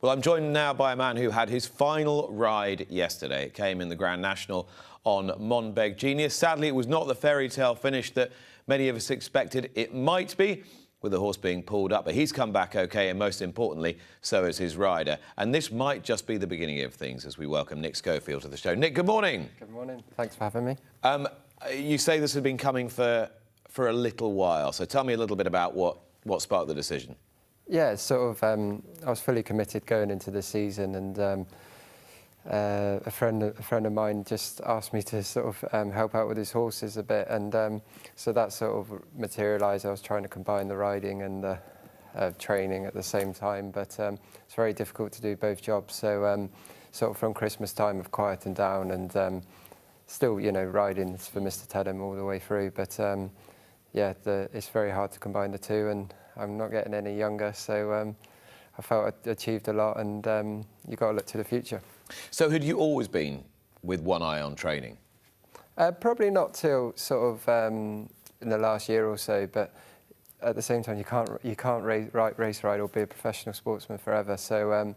Well, I'm joined now by a man who had his final ride yesterday. It came in the Grand National on Monbeg Genius. Sadly, it was not the fairy tale finish that many of us expected it might be, with the horse being pulled up. But he's come back OK, and most importantly, so has his rider. And this might just be the beginning of things as we welcome Nick Scholfield to the show. Nick, good morning. Good morning. Thanks for having me. You say this has been coming for a little while. So tell me a little bit about what sparked the decision. Yeah, sort of. I was fully committed going into the season, and a friend of mine just asked me to sort of help out with his horses a bit, and so that sort of materialised. I was trying to combine the riding and the training at the same time, but it's very difficult to do both jobs. So sort of from Christmas time, I've quietened down, and still, you know, riding for Mr. Cheltenham all the way through. But yeah, it's very hard to combine the two, and I'm not getting any younger, so I felt I'd achieved a lot, and you've got to look to the future. So had you always been with one eye on training? Probably not till sort of in the last year or so, but at the same time, you can't race ride or be a professional sportsman forever. So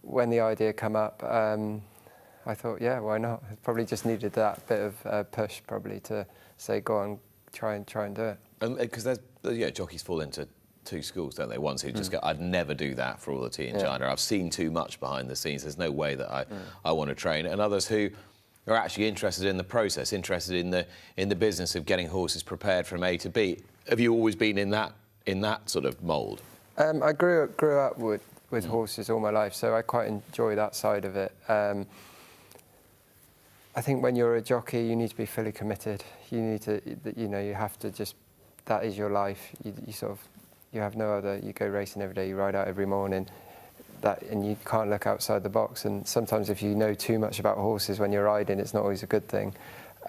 when the idea came up, I thought, yeah, why not? I probably just needed that bit of push, probably, to say, go on, try and do it. Because jockeys fall into two schools, don't they? Ones who just go, I'd never do that for all the tea in China. I've seen too much behind the scenes. There's no way that I want to train. And others who are actually interested in the process, interested in the business of getting horses prepared from A to B. Have you always been in that sort of mould? I grew up with horses all my life, so I quite enjoy that side of it. I think when you're a jockey, you need to be fully committed. You need to, you know, you have to just, that is your life. You sort of, you have no other, you go racing every day, you ride out every morning, and you can't look outside the box. And sometimes if you know too much about horses when you're riding, it's not always a good thing.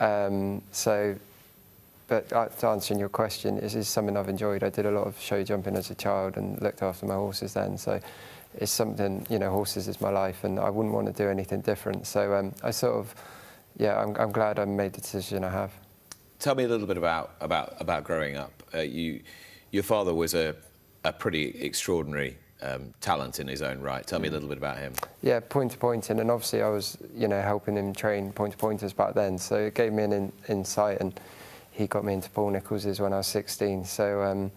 But to answering your question, this is something I've enjoyed. I did a lot of show jumping as a child and looked after my horses then. So it's something, you know, horses is my life, and I wouldn't want to do anything different. So I sort of, yeah, I'm glad I made the decision I have. Tell me a little bit about growing up. Your father was a pretty extraordinary talent in his own right. Tell me a little bit about him. Yeah, pointing, and obviously I was, you know, helping him train pointers back then. So it gave me an insight, and he got me into Paul Nichols's when I was 16. So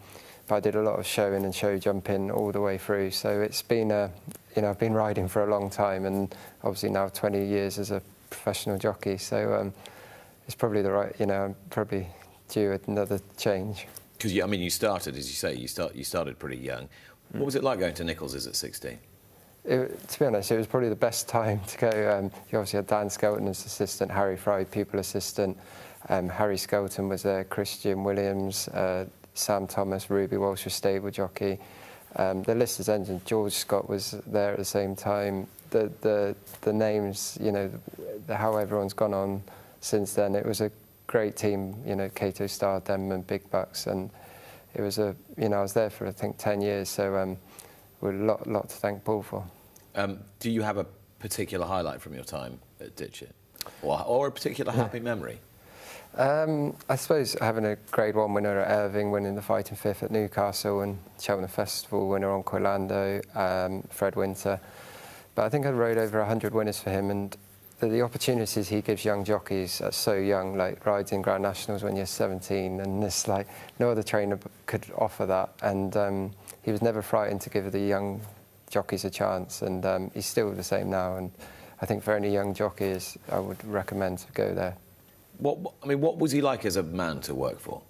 I did a lot of showing and show jumping all the way through. So it's been you know, I've been riding for a long time, and obviously now 20 years as a professional jockey. So it's probably the right, you know, I'm probably due another change. Because I mean, you started, as you say, you started pretty young. What was it like going to Nichols's at 16? To be honest, it was probably the best time to go. You obviously had Dan Skelton as assistant, Harry Fry, people assistant. Harry Skelton was there, Christian Williams, Sam Thomas, Ruby Walsh was stable jockey. The list is ending. George Scott was there at the same time. The names, you know, how everyone's gone on since then. It was a great team, you know, Cato Star, Denman, Big Bucks, and it was you know, I was there for I think 10 years, so we're a lot to thank Paul for. Do you have a particular highlight from your time at Ditchett, or a particular happy memory? I suppose having a Grade 1 winner at Irving, winning the Fighting Fifth at Newcastle, and Cheltenham Festival winner on Orlando, Fred Winter. But I think I rode over 100 winners for him, and the opportunities he gives young jockeys at so young, like riding Grand Nationals when you're 17, and this, like, no other trainer could offer that. And he was never frightened to give the young jockeys a chance, and he's still the same now. And I think for any young jockeys, I would recommend to go there. What was he like as a man to work for?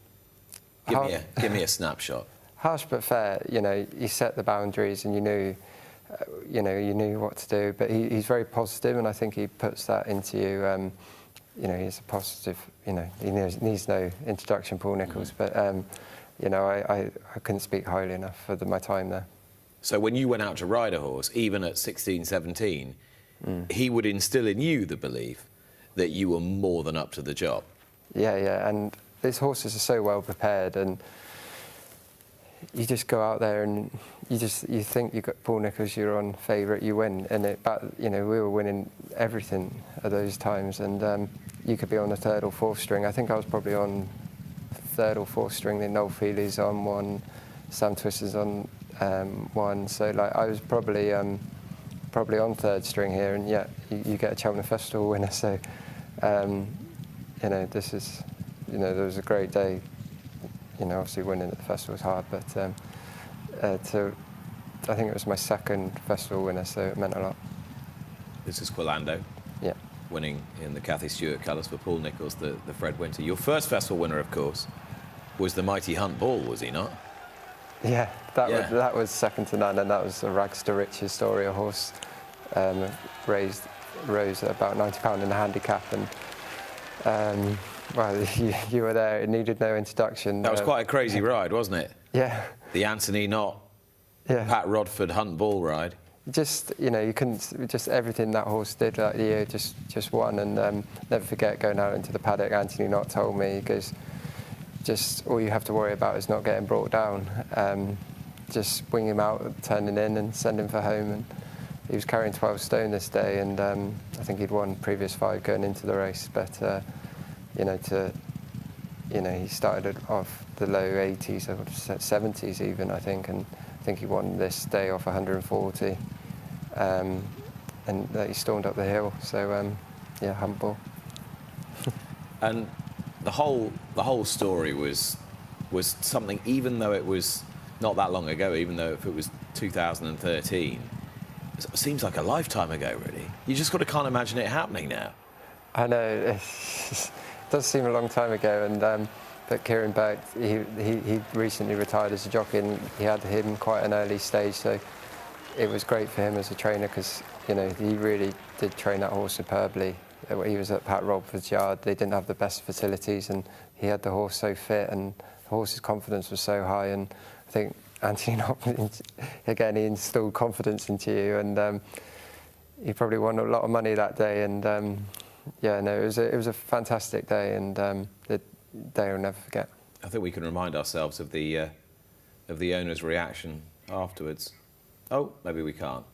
Give me a snapshot. Harsh but fair. You know, he set the boundaries, and you knew what to do. But he's very positive, and I think he puts that into you. You know, he's a positive. You know, he needs no introduction, Paul Nicholls. But you know, I couldn't speak highly enough for my time there. So when you went out to ride a horse, even at 16, 17, he would instill in you the belief that you were more than up to the job. Yeah, and these horses are so well prepared, and you just go out there and you think you got Paul Nicholls, you're on favourite, you win, and you know, we were winning everything at those times, and you could be on the third or fourth string. I think I was probably on third or fourth string. Then Noel Feely's on one, Sam Twister's on won. So like I was probably on third string here, and yeah, you get a Cheltenham Festival winner. So you know, this is, you know, there was a great day. You know, obviously winning at the festival was hard, but I think it was my second festival winner, so it meant a lot. This is Quilando. Yeah. Winning in the Cathy Stewart colours for Paul Nicholls, the Fred Winter. Your first festival winner, of course, was the mighty Hunt Ball, was he not? Yeah, that was second to none, and that was a rags to riches story. A horse rose at about £90 in the handicap, and well, you were there. It needed no introduction. That was quite a crazy ride, wasn't it? Yeah. The Anthony Knott, Pat Rodford Hunt Ball ride. Just, you know, you couldn't, just everything that horse did that year just won. And never forget going out into the paddock, Anthony Knott told me, he goes, just all you have to worry about is not getting brought down. Just wing him out, turning in and send him for home. And he was carrying 12 stone this day, and I think he'd won previous 5 going into the race. But, you know, he started off the low 80s, or 70s even, I think, and I think he won this day off 140, and he stormed up the hill. So yeah, Hunt Ball. And the whole story was something, even though it was not that long ago, even though if it was 2013, it seems like a lifetime ago, really. You just can't imagine it happening now. I know, it does seem a long time ago, and but Kieran Burke, he recently retired as a jockey, and he had him quite an early stage, so it was great for him as a trainer, because, you know, he really did train that horse superbly. He was at Pat Rodford's yard. They didn't have the best facilities, and he had the horse so fit, and the horse's confidence was so high. And I think Anthony Knott, again, he instilled confidence into you, and he probably won a lot of money that day. And yeah, no, it was a fantastic day, and the day I'll never forget. I think we can remind ourselves of the owner's reaction afterwards. Oh, maybe we can't.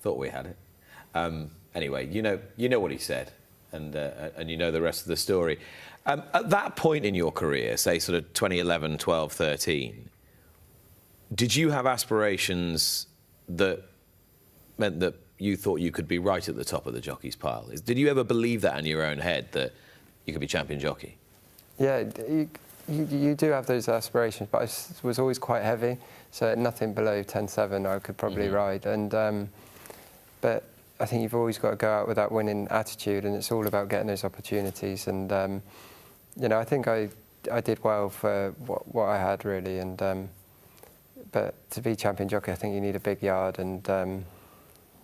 Thought we had it. Anyway, you know what he said, and you know the rest of the story. At that point in your career, say sort of 2011, 12, 13, did you have aspirations that meant that you thought you could be right at the top of the jockeys pile? Did you ever believe that in your own head, that you could be champion jockey? Yeah, you do have those aspirations, but I was always quite heavy, so nothing below 10.7 I could probably ride. And but I think you've always got to go out with that winning attitude, and it's all about getting those opportunities. And you know, I think I did well for what I had, really. And but to be champion jockey, I think you need a big yard, and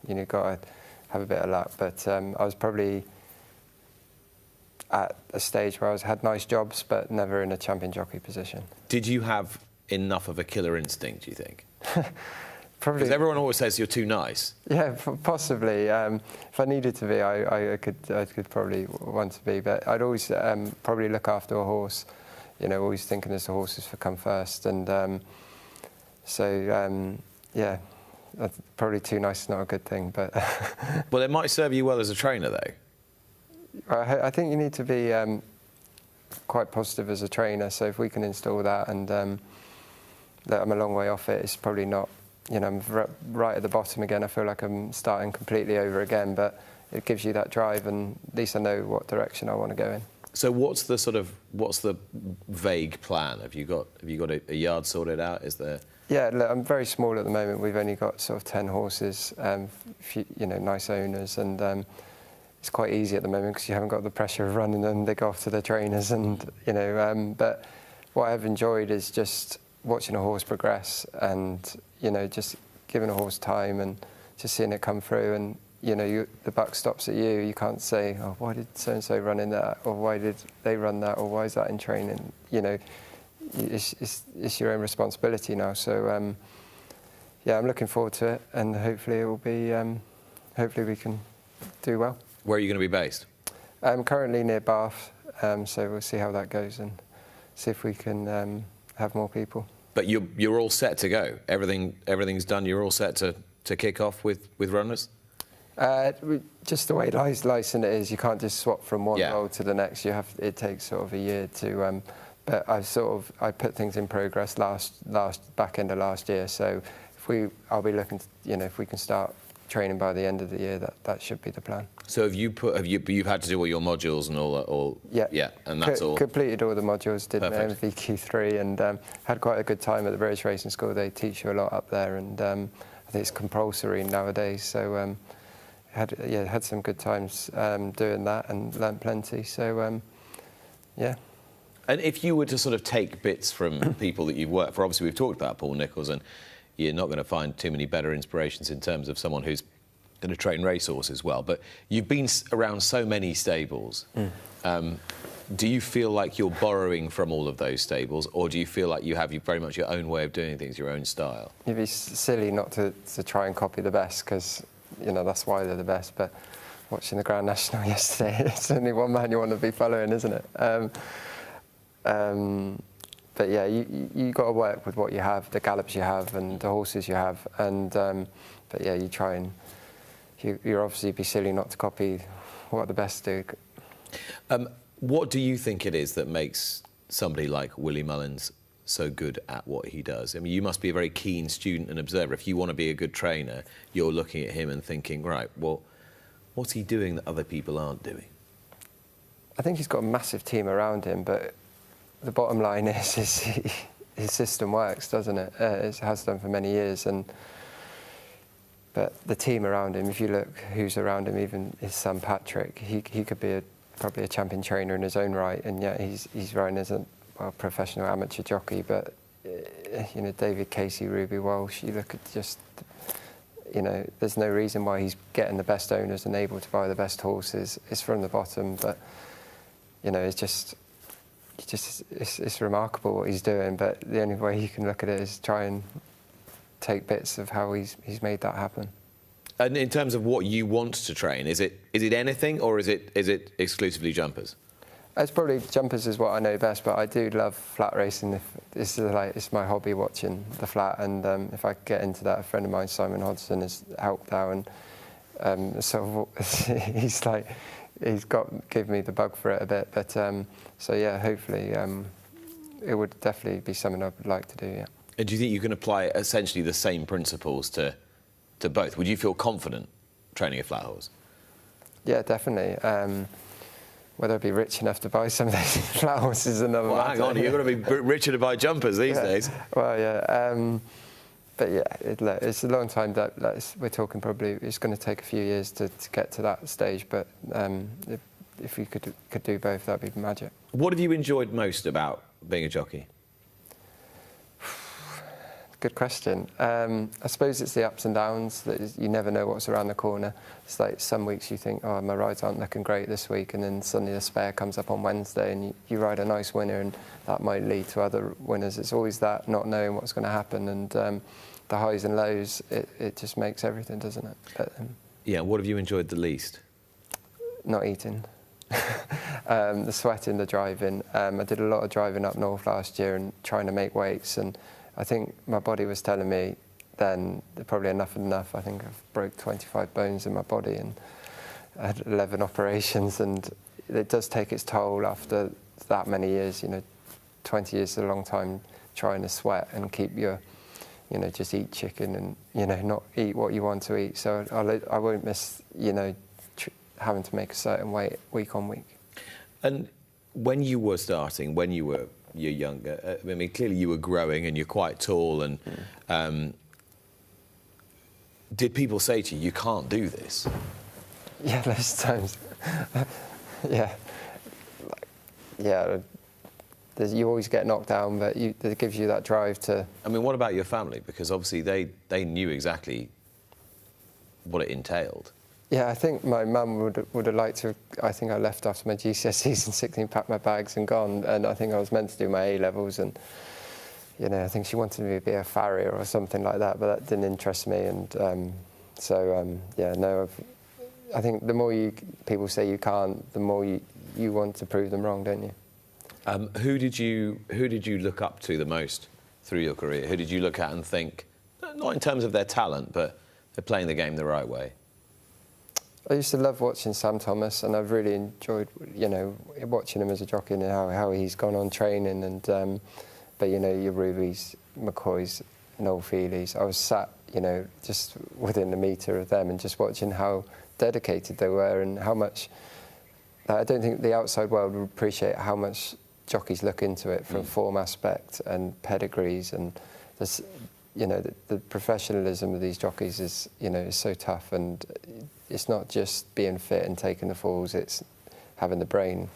you know, got to have a bit of luck. But I was probably at a stage where I had nice jobs, but never in a champion jockey position. Did you have enough of a killer instinct, do you think? Probably. Because everyone always says you're too nice. Yeah, possibly. If I needed to be, I could probably want to be, but I'd always probably look after a horse, you know, always thinking as the horses for come first. And so, yeah, probably too nice is not a good thing, but... Well, it might serve you well as a trainer, though. I think you need to be quite positive as a trainer, so if we can install that, and that I'm a long way off it, it's probably not, you know, I'm right at the bottom again. I feel like I'm starting completely over again, but it gives you that drive, and at least I know what direction I want to go in. So what's the vague plan? Have you got a yard sorted out? Is there? Yeah, look, I'm very small at the moment. We've only got sort of 10 horses, you know, nice owners, and it's quite easy at the moment because you haven't got the pressure of running them. They go off to their trainers, and you know. But what I've enjoyed is just watching a horse progress, and you know, just giving a horse time and just seeing it come through. And you know, the buck stops at you. You can't say, "Oh, why did so and so run in that?" or "Why did they run that?" or "Why is that in training?" You know, it's your own responsibility now. So yeah, I'm looking forward to it, and hopefully it will be. Hopefully we can do well. Where are you going to be based? I'm currently near Bath, so we'll see how that goes and see if we can have more people. But you're all set to go. Everything's done. You're all set to kick off with runners. Just the way licensing it is, you can't just swap from one role to the next. It takes sort of a year to. But I put things in progress back end of last year, so I'll be looking to, if we can start training by the end of the year, that should be the plan. So you've had to do all your modules and all that, Yeah, and that's all? Completed all the modules, did my Perfect. MVQ3, and had quite a good time at the British Racing School. They teach you a lot up there, and I think it's compulsory nowadays, so had some good times doing that and learnt plenty, so yeah. And if you were to sort of take bits from people that you've worked for, obviously we've talked about Paul Nicholls, and you're not going to find too many better inspirations in terms of someone who's going to train racehorses well, but you've been around so many stables. Do you feel like you're borrowing from all of those stables, or do you feel like you have very much your own way of doing things, your own style? You'd be silly not to try and copy the best, because that's why they're the best. But watching the Grand National yesterday, it's only one man you want to be following, isn't it? But yeah, you got to work with what you have, the gallops you have, and the horses you have, and but yeah, you try and you're obviously be silly not to copy what the best do. What do you think it is that makes somebody like Willie Mullins so good at what he does? I mean, you must be a very keen student and observer. If you want to be a good trainer, you're looking at him and thinking, right, well, what's he doing that other people aren't doing? I think he's got a massive team around him, but the bottom line is his system works, doesn't it? It has done for many years, but the team around him, if you look who's around him, even his son Patrick, he could be probably a champion trainer in his own right, and yet he's running as a professional amateur jockey. But David Casey, Ruby Walsh, you look at just, there's no reason why he's getting the best owners and able to buy the best horses. It's from the bottom, but it's remarkable what he's doing, but the only way you can look at it is try and take bits of how he's made that happen. And in terms of what you want to train, is it anything, or is it exclusively jumpers? It's probably jumpers is what I know best, but I do love flat racing. It's my hobby, watching the flat, and if I get into that, a friend of mine, Simon Hodgson, has helped out, and he's given me the bug for it a bit. But so yeah, hopefully it would definitely be something I would like to do. Yeah. And do you think you can apply essentially the same principles to both? Would you feel confident training a flat horse? Yeah, definitely. Whether I'd be rich enough to buy some of those flat horses is another matter. Hang on, you've got to be richer to buy jumpers these days. Well, yeah. But yeah, it's a long time. We're talking probably it's going to take a few years to get to that stage. But if we could do both, that'd be magic. What have you enjoyed most about being a jockey? Good question. I suppose it's the ups and downs. That you never know what's around the corner. It's like some weeks you think, oh, my rides aren't looking great this week, and then suddenly the spare comes up on Wednesday, and you ride a nice winner, and that might lead to other winners. It's always that not knowing what's going to happen, and the highs and lows. It just makes everything, doesn't it? But, yeah. What have you enjoyed the least? Not eating. The sweating, the driving. I did a lot of driving up north last year and trying to make weights, and I think my body was telling me then probably enough is enough. I think I've broke 25 bones in my body and I had 11 operations, and it does take its toll after that many years. 20 years is a long time trying to sweat and keep your, just eat chicken and, not eat what you want to eat. So I won't miss, having to make a certain weight week on week. And when you were starting, you're younger, I mean, clearly you were growing and you're quite tall, and did people say to you, you can't do this? Yeah, those times. Yeah. You always get knocked down, but it gives you that drive to... I mean, what about your family? Because obviously they knew exactly what it entailed. Yeah, I think my mum would have liked to... I think I left after my GCSEs in 16, packed my bags and gone, and I think I was meant to do my A-levels, and, I think she wanted me to be a farrier or something like that, but that didn't interest me, and I think the more people say you can't, the more you want to prove them wrong, don't you? Who did you look up to the most through your career? Who did you look at and think, not in terms of their talent, but they're playing the game the right way? I used to love watching Sam Thomas, and I've really enjoyed, watching him as a jockey and how he's gone on training. And but your Rubies, McCoys, and Old Feelies, I was sat, you know, just within a metre of them and just watching how dedicated they were and how much. I don't think the outside world would appreciate how much jockeys look into it from form aspect and pedigrees, and this, you know, the professionalism of these jockeys is, you know, is so tough, and it's not just being fit and taking the falls, it's having the brain.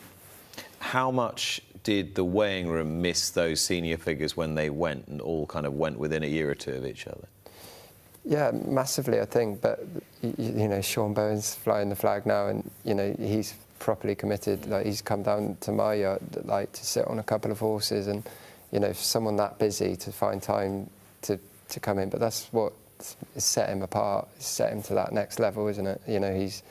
How much did the weighing room miss those senior figures when they went and all kind of went within a year or two of each other? Yeah, massively, I think. But you know, Sean Bowen's flying the flag now, and you know, he's properly committed. Like, he's come down to my yard, like, to sit on a couple of horses, and you know, for someone that busy to find time to come in. But that's what has set him apart. It's set him to that next level, isn't it? You know, he's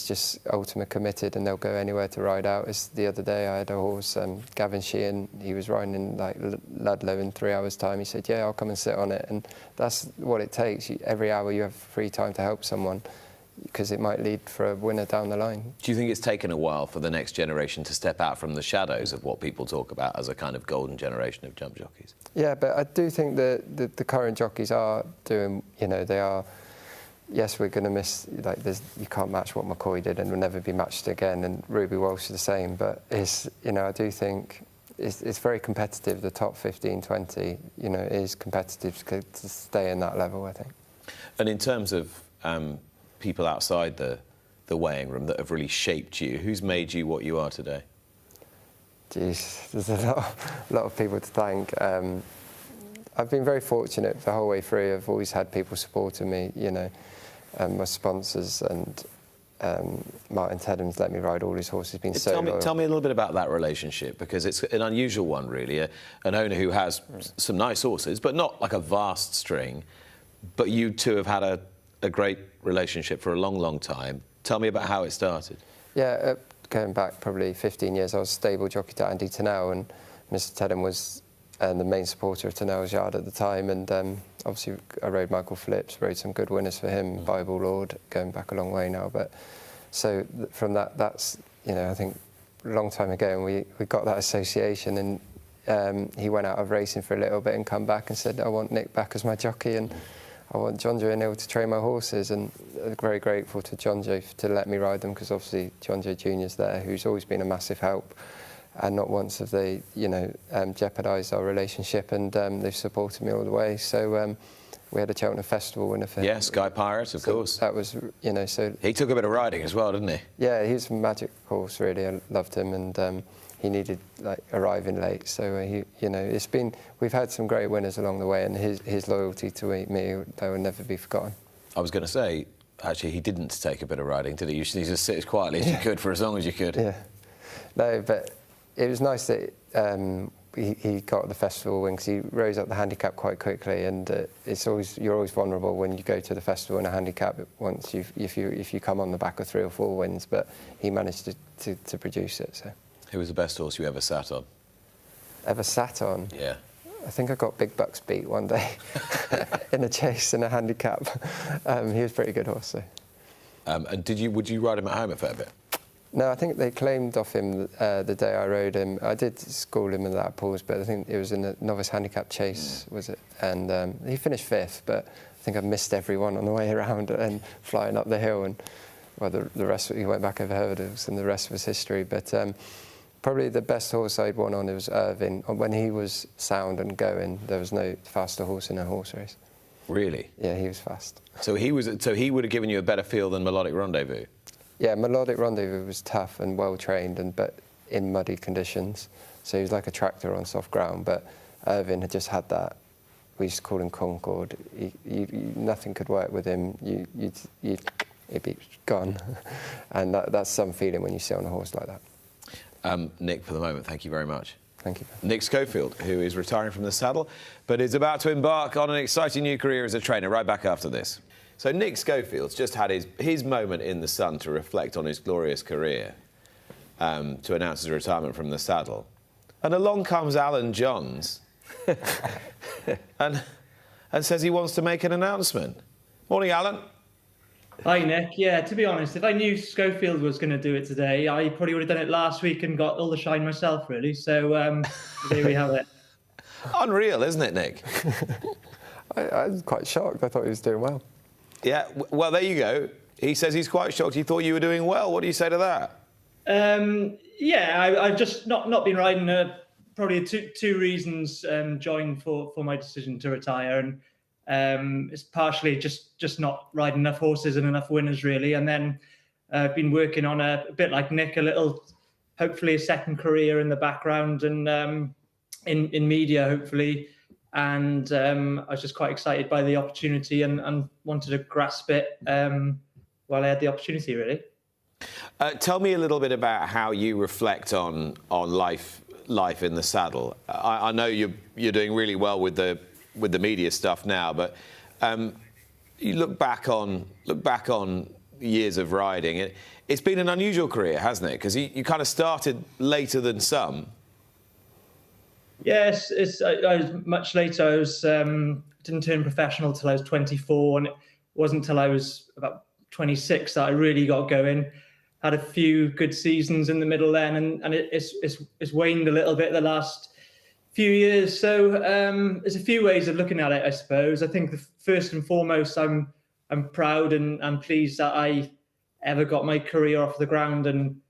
just ultimate committed, and they'll go anywhere to ride out. As the other day, I had a horse, Gavin Sheehan, he was riding in like Ludlow in 3 hours' time. He said, yeah, I'll come and sit on it. And that's what it takes. Every hour you have free time to help someone, because it might lead for a winner down the line. Do you think it's taken a while for the next generation to step out from the shadows of what people talk about as a kind of golden generation of jump jockeys? Yeah, but I do think that the current jockeys are doing, you know, they are. Yes, we're going to miss, like, you can't match what McCoy did, and will never be matched again, and Ruby Walsh is the same, but it's, you know, I do think it's very competitive. The top 15, 20, you know, is competitive to stay in that level, I think. And in terms of people outside the weighing room that have really shaped you, who's made you what you are today? Jeez, there's a lot of people to thank. I've been very fortunate the whole way through. I've always had people supporting me, you know. My sponsors, and Martin Teddem's let me ride all his horses. Been so loyal. Tell me a little bit about that relationship, because it's an unusual one, really. An owner who has some nice horses, but not like a vast string. But you two have had a great relationship for a long, long time. Tell me about how it started. Yeah, going back probably 15 years, I was stable jockey to Andy Tennell, and Mr. Teddem was the main supporter of Tennell's yard at the time, and obviously I rode Michael Phillips, rode some good winners for him, Bible Lord, going back a long way now. But so from that's, you know, I think a long time ago, and we got that association, and he went out of racing for a little bit and come back and said, I want Nick back as my jockey, and I want John Joe O'Neill to train my horses. And I'm very grateful to John Joe to let me ride them, because obviously John Joe Jr.'s there, who's always been a massive help. And not once have they, you know, jeopardised our relationship, and they've supported me all the way. So we had a Cheltenham Festival winner for him. Yeah, Sky Pirate, of course. That was, you know, so... He took a bit of riding as well, didn't he? Yeah, he was a magic horse, really. I loved him, and he needed, like, arriving late. So, you know, it's been... We've had some great winners along the way, and his loyalty to me, that will never be forgotten. I was going to say, actually, he didn't take a bit of riding, did he? You just sit as quietly as you could for as long as you could. Yeah. No, but... It was nice that he got the festival win, because he rose up the handicap quite quickly, and you're always vulnerable when you go to the festival in a handicap once if you come on the back of 3 or 4 wins, but he managed to produce it. So. Who was the best horse you ever sat on? Ever sat on? Yeah. I think I got Big Bucks beat one day in a chase in a handicap. He was a pretty good horse. So. And would you ride him at home a fair bit? No, I think they claimed off him the day I rode him. I did school him in that pause, but I think it was in a novice handicap chase, was it? And he finished 5th, but I think I missed everyone on the way around and flying up the hill. And well, the rest, he went back over hurdles, and the rest was history. But probably the best horse I'd won on it was Irvine. When he was sound and going, there was no faster horse in a horse race. Really? Yeah, he was fast. So he would have given you a better feel than Melodic Rendezvous? Yeah, Melodic Rendezvous was tough and well-trained, but in muddy conditions. So he was like a tractor on soft ground, but Irvine had just had that. We used to call him Concord. Nothing could work with him. He'd be gone. And that's some feeling when you sit on a horse like that. Nick, for the moment, thank you very much. Thank you. Nick Scholfield, who is retiring from the saddle, but is about to embark on an exciting new career as a trainer. Right back after this. So Nick Schofield's just had his moment in the sun to reflect on his glorious career, to announce his retirement from the saddle. And along comes Alan Johns and says he wants to make an announcement. Morning, Alan. Hi, Nick. Yeah, to be honest, if I knew Scholfield was going to do it today, I probably would have done it last week and got all the shine myself, really. So there we have it. Unreal, isn't it, Nick? I was quite shocked. I thought he was doing well. Yeah, well, there you go. He says he's quite shocked. He thought you were doing well. What do you say to that? Yeah, I've just not been riding. Probably two reasons joined for my decision to retire, and it's partially just not riding enough horses and enough winners really, and then I've been working on a bit like Nick, hopefully a second career in the background and in media hopefully, and I was just quite excited by the opportunity and wanted to grasp it while I had the opportunity really. Tell me a little bit about how you reflect on life in the saddle. I know you're doing really well with the media stuff now, but you look back on years of riding. It's been an unusual career, hasn't it? Because you kind of started later than some. Yes, I was much later. Didn't turn professional till I was 24, and it wasn't till I was about 26 that I really got going. Had a few good seasons in the middle then, and it's waned a little bit the last few years. So there's a few ways of looking at it, I suppose. I think first and foremost, I'm proud and pleased that I ever got my career off the ground and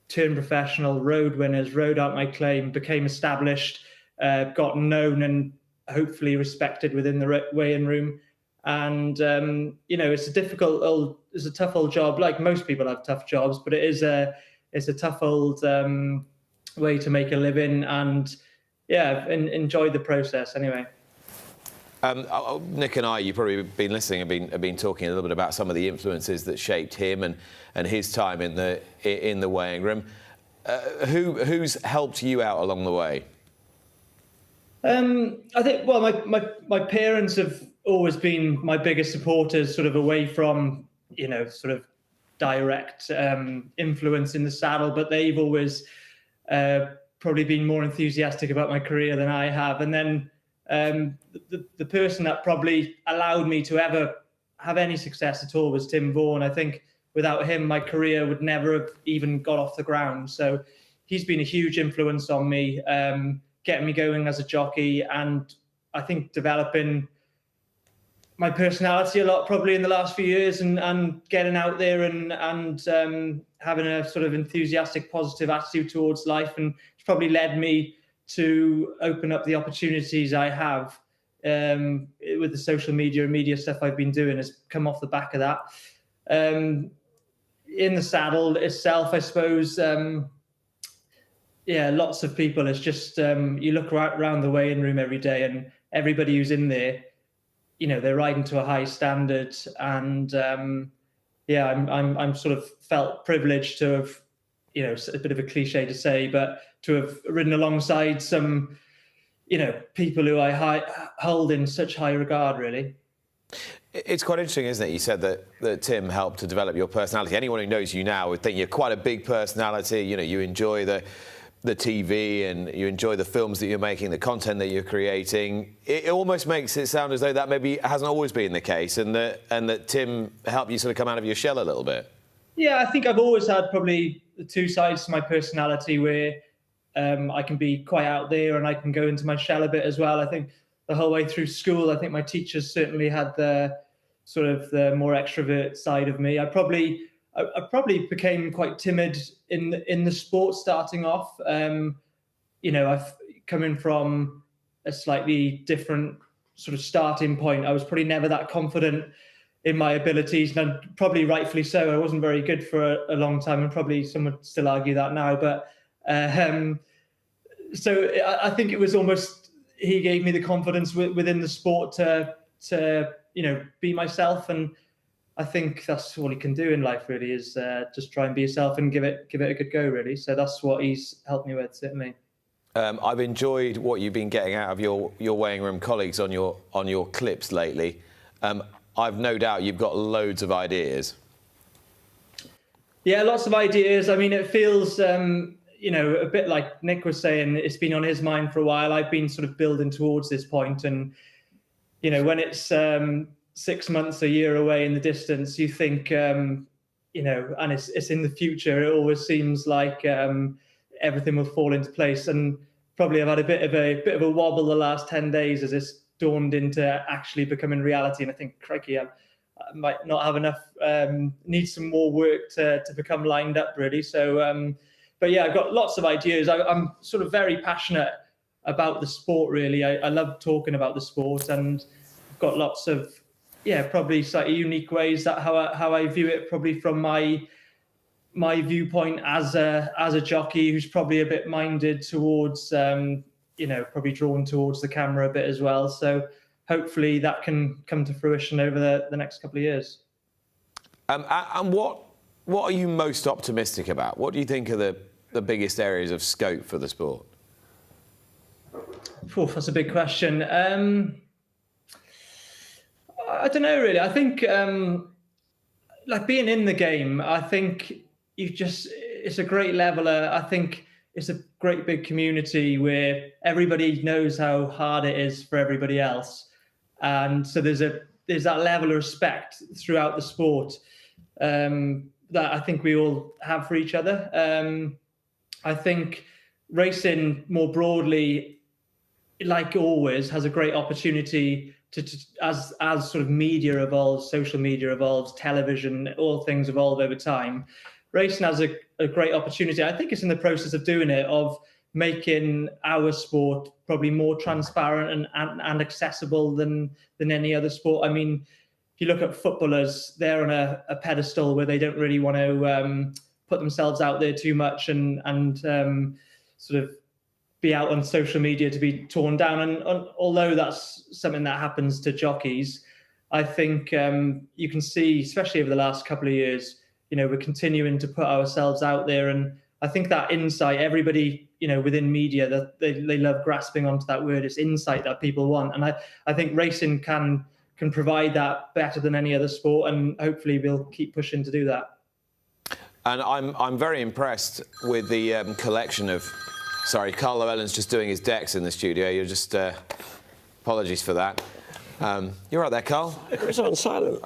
turned professional, rode winners, rode out my claim, became established, got known and hopefully respected within the weighing room. And it's a tough old job. Like most people have tough jobs, but it's a tough old way to make a living. And yeah, enjoy the process anyway. Nick and I, you've probably been listening, have been talking a little bit about some of the influences that shaped him and his time in the weighing room. Who's helped you out along the way? I think, well, my parents have always been my biggest supporters, sort of away from, sort of direct influence in the saddle, but they've always probably been more enthusiastic about my career than I have. And then the person that probably allowed me to ever have any success at all was Tim Vaughan. I think without him, my career would never have even got off the ground. So he's been a huge influence on me, getting me going as a jockey, and I think developing my personality a lot probably in the last few years, and getting out there and having a sort of enthusiastic, positive attitude towards life, and it's probably led me to open up the opportunities I have with the social media and media stuff I've been doing has come off the back of that. In the saddle itself, I suppose, lots of people. It's just you look around the weighing room every day, and everybody who's in there, they're riding to a high standard, and I'm sort of felt privileged to have, a bit of a cliche to say, but to have ridden alongside some, people who I hold in such high regard, really. It's quite interesting, isn't it? You said that Tim helped to develop your personality. Anyone who knows you now would think you're quite a big personality. You enjoy the TV and you enjoy the films that you're making, the content that you're creating. It almost makes it sound as though that maybe hasn't always been the case, and that Tim helped you sort of come out of your shell a little bit. Yeah, I think I've always had probably the two sides to my personality where I can be quite out there and I can go into my shell a bit as well. I think the whole way through school, I think my teachers certainly had the sort of the more extrovert side of me. I probably became quite timid in the sport starting off. I've coming from a slightly different sort of starting point. I was probably never that confident in my abilities, and probably rightfully so. I wasn't very good for a long time, and probably some would still argue that now. But so I think it was almost he gave me the confidence within the sport to be myself, and I think that's all you can do in life, really, is just try and be yourself and give it a good go, really. So that's what he's helped me with, certainly. I've enjoyed what you've been getting out of your weighing room colleagues on your clips lately. I've no doubt you've got loads of ideas. Yeah, lots of ideas. I mean, it feels, a bit like Nick was saying, it's been on his mind for a while. I've been sort of building towards this point, and, when it's 6 months, a year away in the distance, you think, and it's in the future, it always seems like everything will fall into place. And probably have had a bit of a wobble the last 10 days as it's dawned into actually becoming reality. And I think, crikey, I might not have enough, need some more work to become lined up, really. So, but yeah, I've got lots of ideas. I'm sort of very passionate about the sport, really. I love talking about the sport, and I've got lots of, probably slightly unique ways that how I view it, probably from my viewpoint as a jockey who's probably a bit minded towards, probably drawn towards the camera a bit as well. So hopefully that can come to fruition over the next couple of years. And what are you most optimistic about? What do you think are the biggest areas of scope for the sport? That's a big question. I don't know, really. I think, like being in the game, I think it's a great leveler. I think it's a great big community where everybody knows how hard it is for everybody else. And so there's that level of respect throughout the sport that I think we all have for each other. I think racing more broadly, like always, has a great opportunity to as sort of media evolves, social media evolves, television, all things evolve over time. Racing has a great opportunity. I think it's in the process of doing it, of making our sport probably more transparent and accessible than any other sport. I mean, if you look at footballers, they're on a pedestal where they don't really want to put themselves out there too much and sort of be out on social media to be torn down. And although that's something that happens to jockeys, I think you can see, especially over the last couple of years, we're continuing to put ourselves out there. And I think that insight, everybody, within media, that they love grasping onto that word, it's insight that people want. And I think racing can provide that better than any other sport, and hopefully we'll keep pushing to do that. And I'm very impressed with the collection of... Sorry, Carl Llewellyn's just doing his decks in the studio. You're just... apologies for that. You're right there, Carl. It's on silent.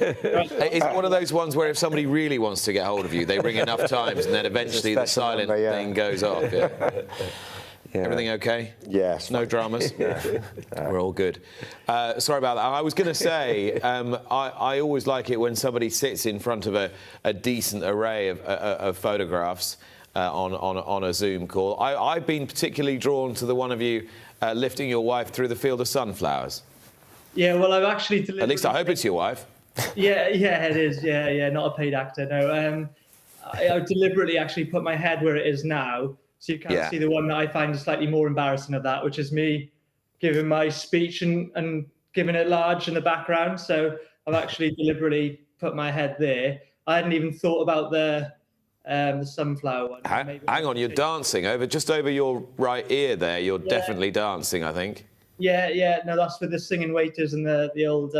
It's one of those ones where if somebody really wants to get hold of you, they ring enough times and then eventually the silent thing goes off. Yeah. Yeah. Everything okay? Yes. No dramas? We're all good. Sorry about that. I was going to say, I always like it when somebody sits in front of a decent array of photographs on a Zoom call. I've been particularly drawn to the one of you lifting your wife through the field of sunflowers. Yeah, well, I've actually... At least I hope it's your wife. Yeah, it is. Yeah, not a paid actor, no. I deliberately actually put my head where it is now, so you can't see the one that I find slightly more embarrassing of that, which is me giving my speech and giving it large in the background. So I've actually deliberately put my head there. I hadn't even thought about the sunflower one. Hang on, you're dancing just over your right ear there. You're definitely dancing, I think. Yeah. No, that's for the singing waiters and the old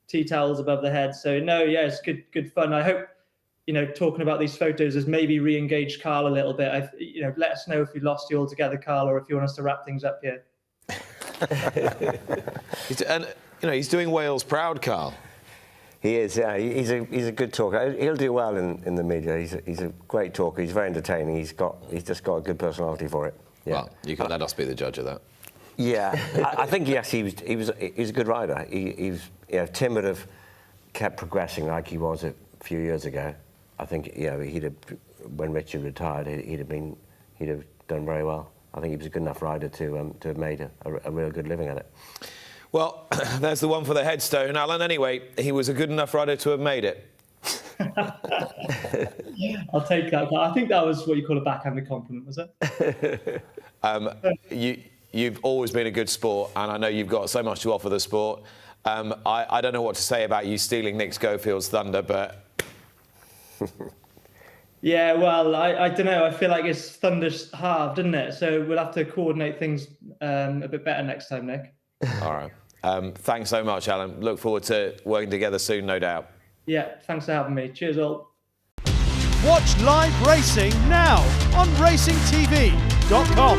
tea towels above the head. So no, it's good fun. I hope, talking about these photos has maybe re-engaged Carl a little bit. Let us know if we lost you altogether, Carl, or if you want us to wrap things up here. He's doing Wales proud, Carl. He is, yeah. He's a good talker. He'll do well in the media. He's a great talker. He's very entertaining. He's just got a good personality for it. Yeah. Well, you can let us be the judge of that. Yeah, I think yes, he was a good rider. Tim would have kept progressing like he was a few years ago. I think when Richard retired, he'd have done very well. I think he was a good enough rider to have made a real good living at it. Well, there's the one for the headstone, Alan. Anyway, he was a good enough rider to have made it. I'll take that. I think that was what you call a backhanded compliment, was it? You've always been a good sport, and I know you've got so much to offer the sport. I don't know what to say about you stealing Nick Schofield's thunder, but... Yeah, well, I don't know. I feel like it's thunder's halved, isn't it? So we'll have to coordinate things a bit better next time, Nick. All right. Thanks so much, Alan. Look forward to working together soon, no doubt. Yeah, thanks for having me. Cheers, all. Watch live racing now on racingtv.com.